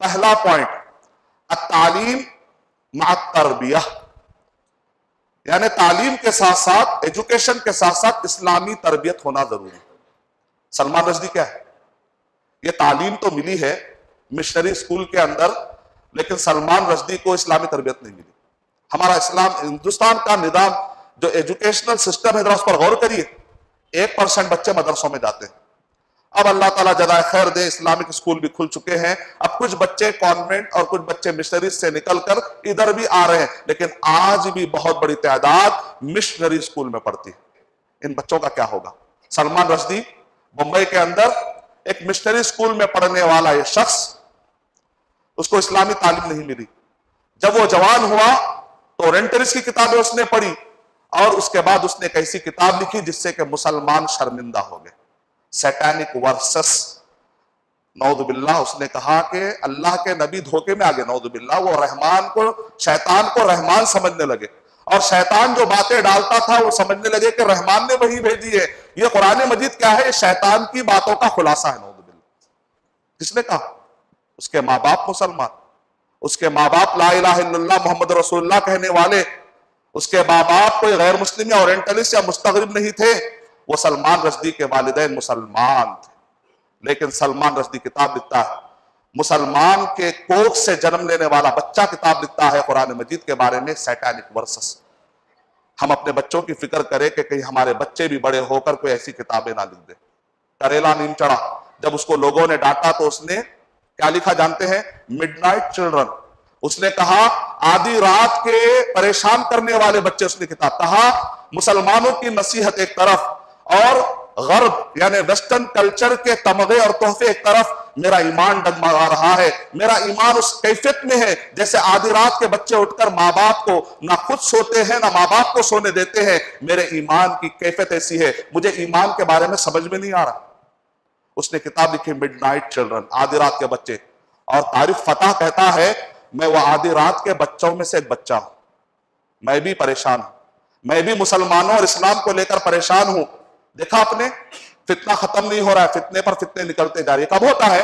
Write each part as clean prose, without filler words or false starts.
پہلا پوائنٹ التعلیم مع التربیہ، یعنی تعلیم کے ساتھ ساتھ، ایجوکیشن کے ساتھ ساتھ اسلامی تربیت ہونا ضروری ہے۔ سلمان رشدی کیا ہے؟ یہ تعلیم تو ملی ہے مشنری اسکول کے اندر، لیکن سلمان رشدی کو اسلامی تربیت نہیں ملی۔ ہمارا اسلام، ہندوستان کا نظام جو ایجوکیشنل سسٹم ہے، ذرا اس پر غور کریے، 1% بچے مدرسوں میں جاتے ہیں۔ اب اللہ تعالیٰ جزائے خیر دے، اسلامک اسکول بھی کھل چکے ہیں، اب کچھ بچے کانوینٹ اور کچھ بچے مشنریز سے نکل کر ادھر بھی آ رہے ہیں، لیکن آج بھی بہت بڑی تعداد مشنری اسکول میں پڑھتی ہے۔ ان بچوں کا کیا ہوگا؟ سلمان رشدی بمبئی کے اندر ایک مشنری اسکول میں پڑھنے والا یہ شخص، اس کو اسلامی تعلیم نہیں ملی۔ جب وہ جوان ہوا تو اورینٹلسٹ کی کتابیں اس نے پڑھی، اور اس کے بعد اس نے ایک ایسی کتاب لکھی جس سے کہ مسلمان شرمندہ ہو گئے، سیٹینک ورسس۔ نعوذ باللہ، اس نے کہا کہ اللہ کے نبی دھوکے میں آگے، نعوذ باللہ، وہ رحمان کو، شیطان کو رحمان سمجھنے لگے، اور شیطان جو باتیں ڈالتا تھا وہ سمجھنے لگے کہ رحمان نے وہی بھیجی ہے۔ یہ قرآن مجید کیا ہے؟ یہ شیطان کی باتوں کا خلاصہ ہے، نعوذ باللہ۔ کس نے کہا؟ اس کے ماں باپ مسلمان، اس کے ماں باپ لا الہ الا اللہ محمد رسول اللہ کہنے والے، اس کے ماں باپ کوئی غیر مسلم یا اورینٹلسٹ یا مستغرب نہیں تھے، وہ سلمان رشدی کے والدین مسلمان تھے۔ لیکن سلمان رشدی کتاب لکھتا ہے، مسلمان کے کوکھ سے جنم لینے والا بچہ کتاب لکھتا ہے قرآن مجید کے بارے میں، سیٹینک ورسس۔ ہم اپنے بچوں کی فکر کریں کہ کہیں ہمارے بچے بھی بڑے ہو کر کوئی ایسی کتابیں نہ لکھ دیں۔ کریلا نیم چڑھا، جب اس کو لوگوں نے ڈانٹا تو اس نے کیا لکھا جانتے ہیں؟ Mid night children. اس نے کہا آدھی رات کے پریشان کرنے والے بچے، اس نے کتاب کہا مسلمانوں کی نصیحت ایک طرف اور غرب یعنی ویسٹرن کلچر کے تمغے اور تحفے ایک طرف، میرا ایمان ڈگمگا رہا ہے، میرا ایمان اس کیفیت میں ہے جیسے آدھی رات کے بچے اٹھ کر ماں باپ کو نہ خود سوتے ہیں نہ ماں باپ کو سونے دیتے ہیں، میرے ایمان کی کیفیت ایسی ہے، مجھے ایمان کے بارے میں سمجھ میں نہیں آ رہا۔ اس نے کتاب لکھی مڈ نائٹ چلڈرن، آدھی رات کے بچے، اور طارق فتح کہتا ہے میں وہ آدھی رات کے بچوں میں سے ایک بچہ ہوں، میں بھی پریشان ہوں، میں بھی مسلمانوں اور اسلام کو لے کر پریشان ہوں۔ دیکھا آپ نے، فتنہ ختم نہیں ہو رہا ہے، فتنے پر فتنے نکلتے جا رہے ہیں۔ کب ہوتا ہے؟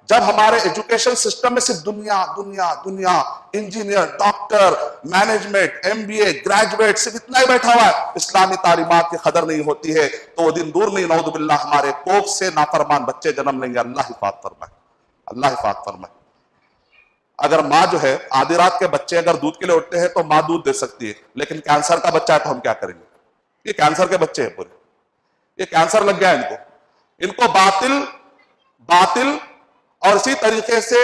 جب ہمارے ایجوکیشن سسٹم میں صرف دنیا دنیا دنیا، engineer, doctor, management, M B A, graduate, صرف اتنا ہی بیٹھا ہوا ہے، اسلامی تعلیمات کی قدر نہیں ہوتی ہے، تو وہ دن دور نہیں، نعوذ باللہ، ہمارے کوکھ سے نافرمان بچے جنم لیں گے۔ اللہ حفاظت فرمائے، اللہ حفاظت فرمائے۔ اگر ماں جو ہے، آدھی رات کے بچے اگر دودھ کے لیے اٹھتے ہیں تو ماں دودھ دے سکتی ہے، لیکن کینسر کا بچہ ہے تو ہم کیا کریں گے؟ یہ کینسر کے بچے ہیں پورے، یہ کینسر لگ گیا ان کو باطل اور اسی طریقے سے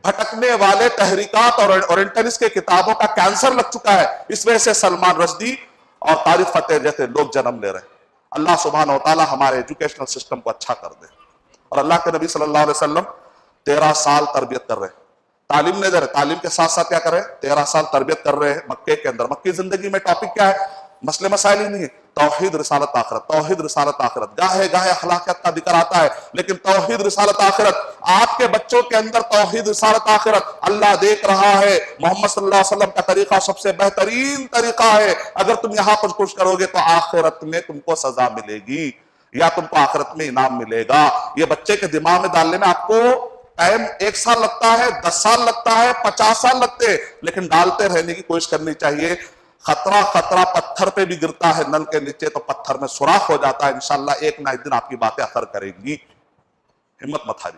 بھٹکنے والے تحریکات اور اورینٹلسٹ کے کتابوں کا کینسر لگ چکا ہے۔ اس وجہ سے سلمان رشدی اور طارق فتح جیسے لوگ جنم لے رہے ہیں۔ اللہ سبحانہ وتعالی ہمارے ایجوکیشنل سسٹم کو اچھا کر دے۔ اور اللہ کے نبی صلی اللہ علیہ وسلم 13 سال تربیت کر رہے ہیں، تعلیم نہیں دے رہے، تعلیم کے ساتھ ساتھ کیا کر رہے ہیں؟ 13 سال تربیت کر رہے ہیں مکے کے اندر۔ مکی زندگی میں ٹاپک کیا ہے؟ مسئلے مسائل ہی نہیں ہے، توحید رسالت آخرت، توحید رسالت آخرت۔ گاہے گاہے اخلاقیات کا ذکر آتا ہے، لیکن توحید رسالت آخرت، آپ کے بچوں کے اندر توحید رسالت آخرت اللہ دیکھ رہا ہے۔ محمد صلی اللہ علیہ وسلم کا طریقہ سب سے بہترین طریقہ ہے۔ اگر تم یہاں کچھ کرو گے تو آخرت میں تم کو سزا ملے گی، یا تم کو آخرت میں انعام ملے گا۔ یہ بچے کے دماغ میں ڈالنے میں آپ کو ٹائم 1 سال لگتا ہے، 10 سال لگتا ہے، 50 سال لگتے ہیں، لیکن ڈالتے رہنے کی کوشش کرنی چاہیے۔ خطرہ پتھر پہ بھی گرتا ہے نل کے نیچے تو پتھر میں سوراخ ہو جاتا ہے، انشاءاللہ ایک نہ ایک دن آپ کی باتیں اثر کریں گی۔ ہمت مت ہاری۔